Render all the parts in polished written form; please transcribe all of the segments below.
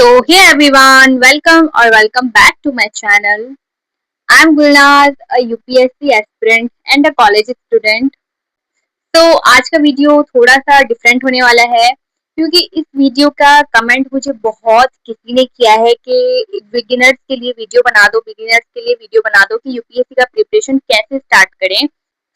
So, hey everyone, welcome back to my channel. I'm Gulnaz, a UPSC aspirant and a college student. तो आज का video थोड़ा सा different होने वाला है क्योंकि इस वीडियो का कमेंट मुझे बहुत किसी ने किया है कि बिगिनर्स के लिए वीडियो बना दो, बिगिनर्स के लिए वीडियो बना दो कि यूपीएससी का प्रिपरेशन कैसे स्टार्ट करें।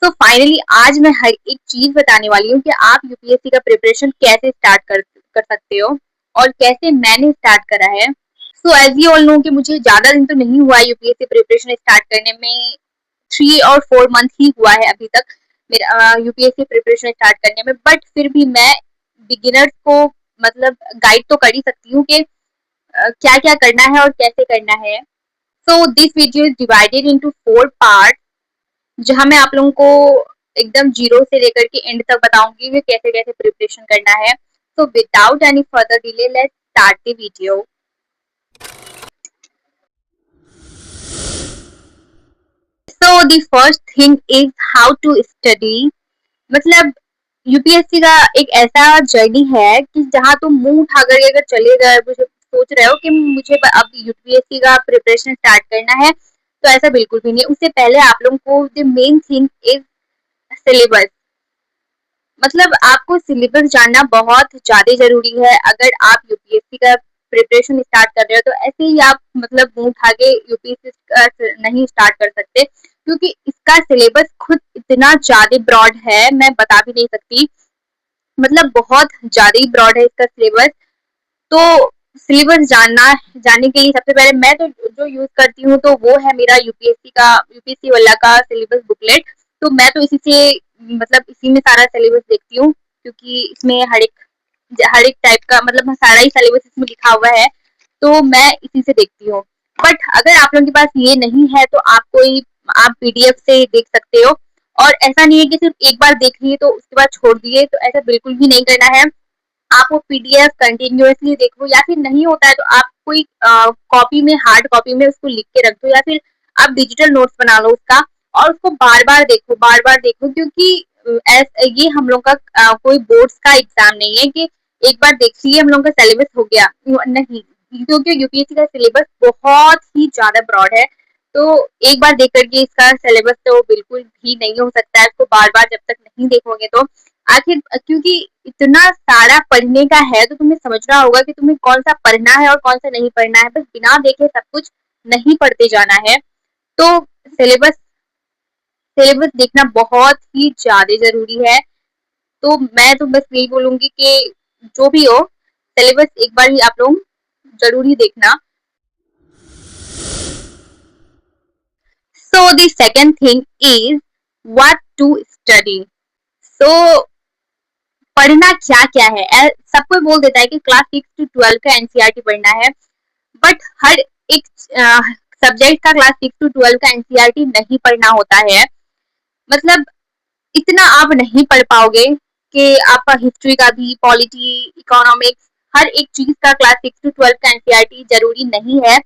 तो फाइनली आज मैं हर एक चीज बताने वाली हूँ कि आप यूपीएससी का प्रिपरेशन कैसे स्टार्ट कर सकते हो और कैसे मैंने स्टार्ट करा है। So as you all know कि मुझे ज्यादा दिन तो नहीं हुआ है यूपीएससी प्रिपरेशन स्टार्ट करने में, 3 और 4 मंथ ही हुआ है अभी तक मेरा यूपीएससी प्रिपरेशन स्टार्ट करने में। बट फिर भी मैं बिगिनर्स को मतलब गाइड तो कर ही सकती हूँ कि क्या क्या करना है और कैसे करना है। So this video is divided into 4 part, जहां मैं आप लोगों को एकदम जीरो से लेकर के एंड तक बताऊंगी कि कैसे कैसे प्रिपरेशन करना है। So without any further delay let's start the video. So the first thing is how to study. मतलब यूपीएससी का एक ऐसा जर्नी है कि जहां तुम मुंह उठा करके अगर चले गए, मुझे सोच रहे हो कि मुझे अब यूपीएससी का प्रिपरेशन स्टार्ट करना है, तो ऐसा बिल्कुल भी नहीं। उससे पहले आप लोगों को the main thing is syllabus. मतलब आपको सिलेबस जानना बहुत ज्यादा जरूरी है। अगर आप यूपीएससी का प्रिपरेशन स्टार्ट कर रहे हो तो ऐसे ही आप मतलब मुंह उठा के यूपीएससी नहीं स्टार्ट कर सकते, क्योंकि इसका सिलेबस खुद इतना ज्यादा ब्रॉड है, मैं बता भी नहीं सकती। मतलब बहुत ज्यादा ही ब्रॉड है इसका सिलेबस। तो सिलेबस जानने के लिए सबसे पहले मैं तो जो यूज करती हूँ तो वो है मेरा यूपीएससी वाला का सिलेबस बुकलेट। तो मैं तो इसी से मतलब इसी में सारा सिलेबस देखती हूँ, क्योंकि इसमें हर एक टाइप का मतलब सारा ही सिलेबस इसमें लिखा हुआ है, तो मैं इसी से देखती हूँ। बट अगर आप लोगों के पास ये नहीं है तो आप पीडीएफ से देख सकते हो। और ऐसा नहीं है कि सिर्फ एक बार देख लिए तो उसके बाद छोड़ दिए, तो ऐसा बिल्कुल भी नहीं करना है। आप वो पीडीएफ कंटिन्यूअसली देखो, या फिर नहीं होता है तो आप कोई कॉपी में, हार्ड कॉपी में उसको लिख के रख दो, या फिर आप डिजिटल नोट्स बना लो उसका और उसको बार बार देखो, क्योंकि ये हम लोग का कोई बोर्ड्स का एग्जाम नहीं है कि एक बार देख लिए हम लोग का सिलेबस हो गया, नहीं। क्योंकि यूपीएससी का सिलेबस बहुत ही ज्यादा ब्रॉड है, तो एक बार देख करके इसका सिलेबस तो बिल्कुल भी नहीं हो सकता है। इसको बार बार जब तक नहीं देखोगे तो आखिर, क्योंकि इतना सारा पढ़ने का है तो तुम्हें समझना होगा कि तुम्हें कौन सा पढ़ना है और कौन सा नहीं पढ़ना है। बस बिना देखे सब कुछ नहीं पढ़ते जाना है। तो सिलेबस सिलेबस देखना बहुत ही ज्यादा जरूरी है। तो मैं तो बस यही बोलूंगी कि जो भी हो, सिलेबस एक बार ही आप लोग जरूर ही देखना। So the second thing is what to study. So पढ़ना क्या क्या है, सब कोई बोल देता है कि क्लास 6 to 12 का एनसीईआरटी पढ़ना है। बट हर एक सब्जेक्ट का क्लास 6 to 12 का एनसीईआरटी नहीं पढ़ना होता है। मतलब इतना आप नहीं पढ़ पाओगे कि आपका हिस्ट्री का भी, पॉलिटी, इकोनॉमिक्स, हर एक चीज का क्लास 6 to 12 का एनसीईआरटी जरूरी नहीं है।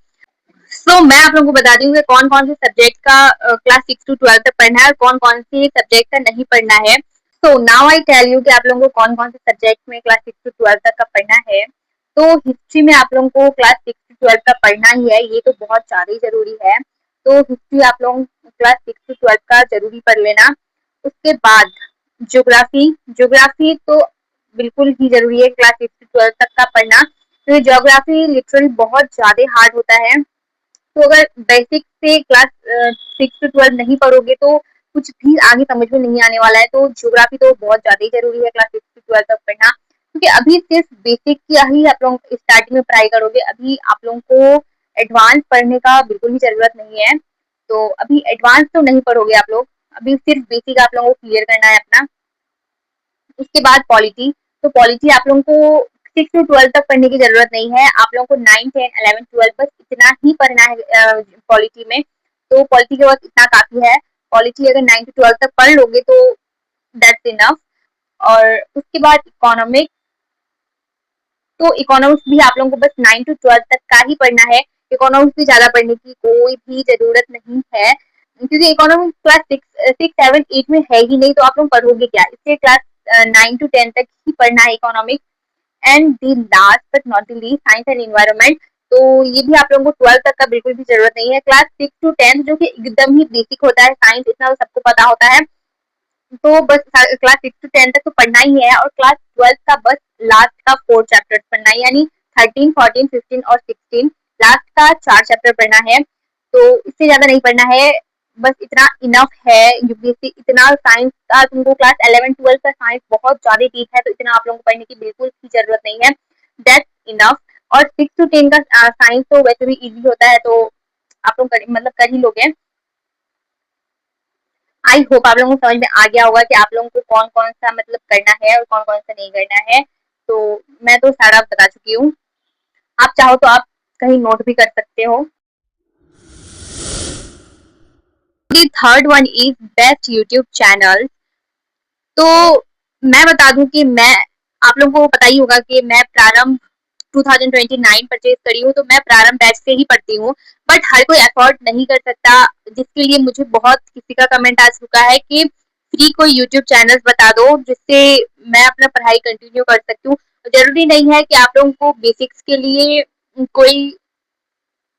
सो मैं आप लोगों को बता दी हूँ कि कौन कौन से सब्जेक्ट का क्लास 6 to 12 तक पढ़ना है और कौन कौन से सब्जेक्ट का नहीं पढ़ना है। So now I tell you कि आप लोगों को कौन कौन से सब्जेक्ट में क्लास 6 to 12 तक का पढ़ना है। तो हिस्ट्री में आप लोगों को क्लास 6 to 12 का पढ़ना ही है, ये तो बहुत ज्यादा ही जरूरी है। तो हिस्ट्री आप लोग क्लास 6 to 12 का जरूरी पढ़ लेना। उसके बाद ज्योग्राफी, ज्योग्राफी तो बिल्कुल ही जरूरी है क्लास 6 to 12 तक का पढ़ना, क्योंकि ज्योग्राफी लिटरली बहुत ज्यादा हार्ड होता है। तो अगर बेसिक से क्लास 6 to 12 नहीं पढ़ोगे तो कुछ भी आगे समझ में नहीं आने वाला है। तो ज्योग्राफी तो बहुत ज्यादा ही जरूरी है क्लास 6 to 12 तक पढ़ना, क्योंकि अभी सिर्फ बेसिक की ही आप लोग स्टार्टिंग में पढ़ाई करोगे। अभी आप लोगों को एडवांस पढ़ने का बिल्कुल भी जरूरत नहीं है। तो अभी एडवांस तो नहीं पढ़ोगे आप लोग, अभी सिर्फ बेसिक आप लोगों को क्लियर करना है अपना। उसके बाद पॉलिटी, तो पॉलिटी आप लोगों को 6 to 12 तक पढ़ने की जरूरत नहीं है। आप लोगों को 9, 10, 11, 12 बस इतना ही पढ़ना है पॉलिटी में। तो पॉलिटी के बाद इतना काफी है। पॉलिटी अगर 9 to 12 तक पढ़ लोगे तो दैट्स इनफ। और उसके बाद इकोनॉमिक्स, तो इकोनॉमिक्स भी आप लोगों को बस 9 to 12 तक का ही पढ़ना है। इकोनॉमिक्स भी ज्यादा पढ़ने की कोई भी जरूरत नहीं है, क्योंकि इकोनॉमिक्स क्लास 6, 7, 8 में है ही नहीं, तो आप लोग पढ़ोगे क्या। इससे क्लास 9 to 10 तक ही पढ़ना है economics. And the last but not the least science and environment. तो ये भी आप लोगों को 12 तक का बिल्कुल भी जरूरत नहीं है। क्लास 6 to 10 जो कि एकदम ही बेसिक होता है, साइंस इतना तो सबको पता होता है, तो बस क्लास 6 to 10 तक तो पढ़ना ही है, और क्लास 12 का बस लास्ट का 4 चैप्टर पढ़ना है, यानी 13, 14, 15 और 16 लास्ट का 4 चैप्टर पढ़ना है। तो इससे ज्यादा नहीं पढ़ना है, बस इतना इनफ है। यूपीएससी इतना साइंस का तुमको क्लास 11, 12 का साइंस बहुत ज्यादा डीप है, तो इतना आप लोगों को पढ़ने की बिल्कुल भी जरूरत नहीं है, दैट्स इनफ। और 6 to 10 का साइंस तो वैसे भी इजी होता है, तो आप लोग मतलब कर ही लोगे। आई होप आप लोगों को समझ में आ गया होगा कि आप लोगों को कौन कौन सा मतलब करना है और कौन कौन सा नहीं करना है। तो मैं तो सारा बता चुकी हूँ, आप चाहो तो आप कहीं नोट भी कर सकते हो। Third one is best YouTube channel. तो मैं बता दूं कि मैं, आप लोगों को पता ही होगा कि मैं प्रारंभ 2029 परचेज करी हूँ, तो मैं प्रारंभ बैच से ही पढ़ती हूँ। बट हर कोई अफोर्ड नहीं कर सकता, जिसके लिए मुझे बहुत किसी का कमेंट आ चुका है कि फ्री कोई यूट्यूब चैनल बता दो जिससे मैं अपना पढ़ाई कंटिन्यू कर सकती हूँ। जरूरी नहीं है कि आप लोगों को बेसिक्स के लिए कोई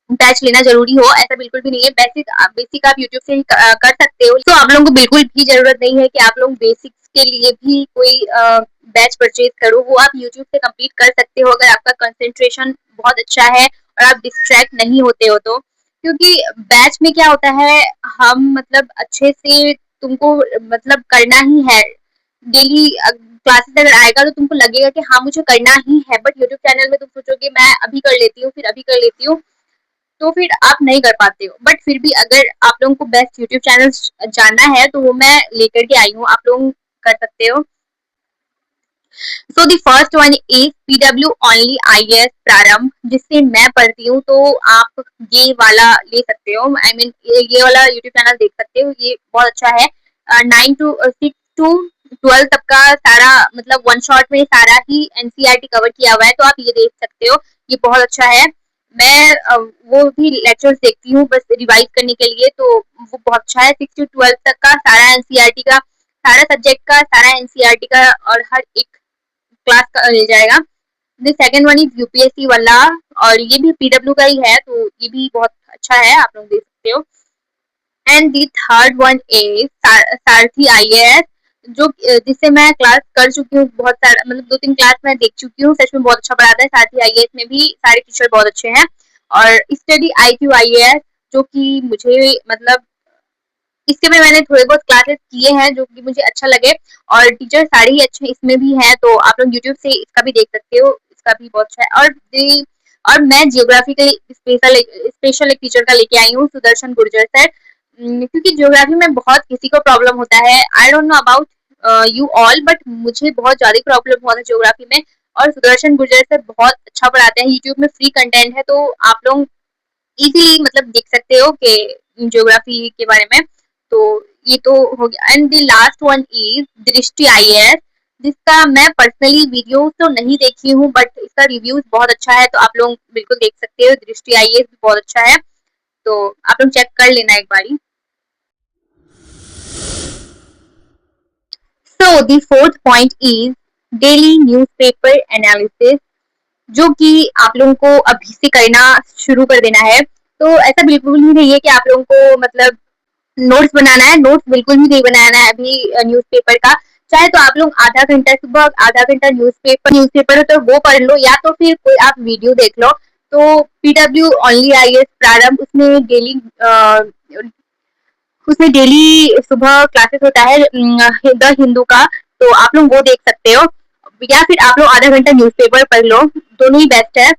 बैच लेना जरूरी हो, ऐसा बिल्कुल भी नहीं है। बेसिक आप यूट्यूब से ही कर सकते हो, तो आप लोगों को बिल्कुल भी जरूरत नहीं है कि आप लोग बेसिक्स के लिए भी कोई बैच परचेज करो, वो आप यूट्यूब से कंप्लीट कर सकते हो अगर आपका कंसंट्रेशन बहुत अच्छा है और आप डिस्ट्रैक्ट नहीं होते हो तो। क्योंकि बैच में क्या होता है, हम मतलब अच्छे से तुमको मतलब करना ही है डेली। क्लासेस अगर आएगा तो तुमको लगेगा कि हाँ मुझे करना ही है, बट यूट्यूब चैनल में तुम सोचोगे मैं अभी कर लेती हूँ, फिर अभी कर लेती हूँ, तो फिर आप नहीं कर पाते हो। बट फिर भी अगर आप लोगों को बेस्ट यूट्यूब चैनल जानना है तो वो मैं लेकर के आई हूँ, आप लोग कर सकते हो। So the first one is PW only IAS Prarambh, जिससे मैं पढ़ती हूँ, तो आप ये वाला ले सकते हो। आई मीन ये वाला यूट्यूब चैनल देख सकते हो, ये बहुत अच्छा है। 6 to 12 तक का सारा मतलब वन शॉट में सारा ही एनसीईआरटी कवर किया हुआ है, तो आप ये देख सकते हो, ये बहुत अच्छा है। मैं वो भी लेक्चर्स देखती हूँ बस रिवाइज करने के लिए, तो वो बहुत अच्छा है। 6 to 12 तक का सारा एनसीईआरटी का, सारा सब्जेक्ट का, सारा एनसीईआरटी का और हर एक क्लास का मिल जाएगा। The second one is UPSC वाला, और ये भी पीडब्ल्यू का ही है, तो ये भी बहुत अच्छा है, आप लोग देख सकते हो। And the third one is Sarathi IAS, जो जिससे मैं क्लास कर चुकी हूँ, बहुत सारा मतलब 2-3 क्लास मैं देख चुकी हूँ, सच में बहुत अच्छा पढ़ाता है। सारथी आईएएस में भी सारे टीचर बहुत अच्छे हैं। और स्टडी आईक्यू आईएएस, जो कि मुझे मतलब इसके में मैंने थोड़े बहुत क्लासेस किए हैं जो कि मुझे अच्छा लगे, और टीचर सारे ही अच्छे इसमें भी हैं, तो आप लोग यूट्यूब से इसका भी देख सकते हो, इसका भी बहुत अच्छा है। और मैं जियोग्राफी के स्पेशल एक टीचर का लेके आई हूँ, सुदर्शन गुर्जर सर। क्योंकि जियोग्राफी में बहुत किसी को प्रॉब्लम होता है, I don't know about you all, but मुझे बहुत ज्यादा प्रॉब्लम हुआ था जियोग्राफी में, और सुदर्शन गुर्जर सर बहुत अच्छा पढ़ाते हैं। यूट्यूब में फ्री कंटेंट है, तो आप लोग इजीली मतलब देख सकते हो कि ज्योग्राफी के बारे में। तो ये तो हो गया। And the last one is दृष्टि आईएएस, जिसका मैं पर्सनली वीडियो तो नहीं देखी हूँ, बट इसका रिव्यूज बहुत अच्छा है, तो आप लोग बिल्कुल देख सकते हो। दृष्टि आईएएस भी बहुत अच्छा है, तो आप लोग चेक कर लेना एक बारी। So the fourth point is daily newspaper analysis, जो कि आप लोगों को अभी से करना शुरू कर देना है। तो ऐसा बिल्कुल भी नहीं है कि आप लोगों को मतलब नोट्स बनाना है, नोट्स बिल्कुल भी नहीं बनाना है अभी न्यूज़पेपर का। चाहे तो आप लोग आधा घंटा सुबह, आधा घंटा न्यूज़पेपर हो तो वो पढ़ लो, या तो फिर कोई आप वीडियो देख लो। तो पीडब्ल्यू ओनली आईएएस प्रारंभ, उसमें डेली सुबह क्लासेस होता है द हिंदू का, तो आप लोग वो देख सकते हो, या फिर आप लोग आधा घंटा न्यूज़पेपर पढ़ लो, दोनों ही बेस्ट है।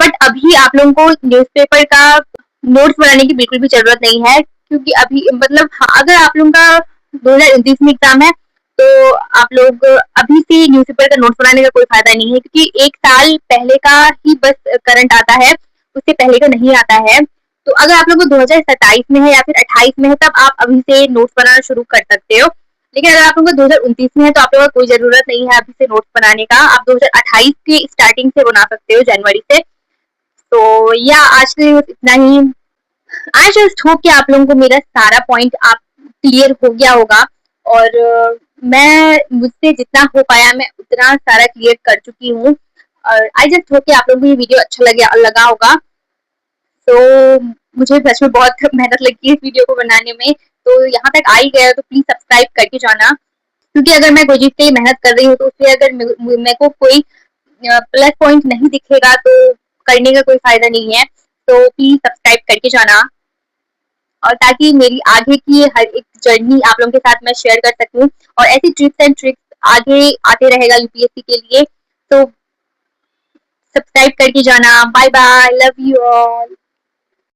बट अभी आप लोगों को न्यूज़पेपर का नोट्स बनाने की बिल्कुल भी जरूरत नहीं है, क्योंकि अभी मतलब हाँ, अगर आप लोगों का 2029 में एग्जाम है, तो आप लोग अभी से न्यूज़पेपर का नोट्स बनाने का कोई फायदा नहीं है, क्योंकि एक साल पहले का ही बस करंट आता है, उससे पहले का नहीं आता है। तो अगर आप लोग को 2027 में है या फिर 28 में है, तब आप अभी से नोट्स बनाना शुरू कर सकते हो। लेकिन अगर आप लोगों को 2029 में है, तो आप लोगों को कोई जरूरत नहीं है अभी से नोट्स बनाने का, आप 2028 के स्टार्टिंग से बना सकते हो, जनवरी से। तो या आज के लिए बस इतना ही। आई जस्ट होप कि आप लोगों को मेरा सारा पॉइंट आप क्लियर हो गया होगा, और मैं मुझसे जितना हो पाया मैं उतना सारा क्लियर कर चुकी हूँ और आई जस्ट होप कि आप लोगों को ये वीडियो अच्छा लगा होगा। तो मुझे सच में बहुत मेहनत लगी है इस वीडियो को बनाने में, तो यहाँ तक आ ही गया तो प्लीज सब्सक्राइब करके जाना, क्योंकि अगर मैं कोई चीज पे मेहनत कर रही हूँ तो उससे अगर मेरे को कोई प्लस पॉइंट नहीं दिखेगा तो करने का कोई फायदा नहीं है। तो प्लीज सब्सक्राइब करके जाना, और ताकि मेरी आगे की हर एक जर्नी आप लोगों के साथ मैं शेयर कर सकूं, और ऐसी टिप्स एंड ट्रिक्स आगे आते रहेगा यूपीएससी के लिए। तो सब्सक्राइब करके जाना। Bye bye, love you all.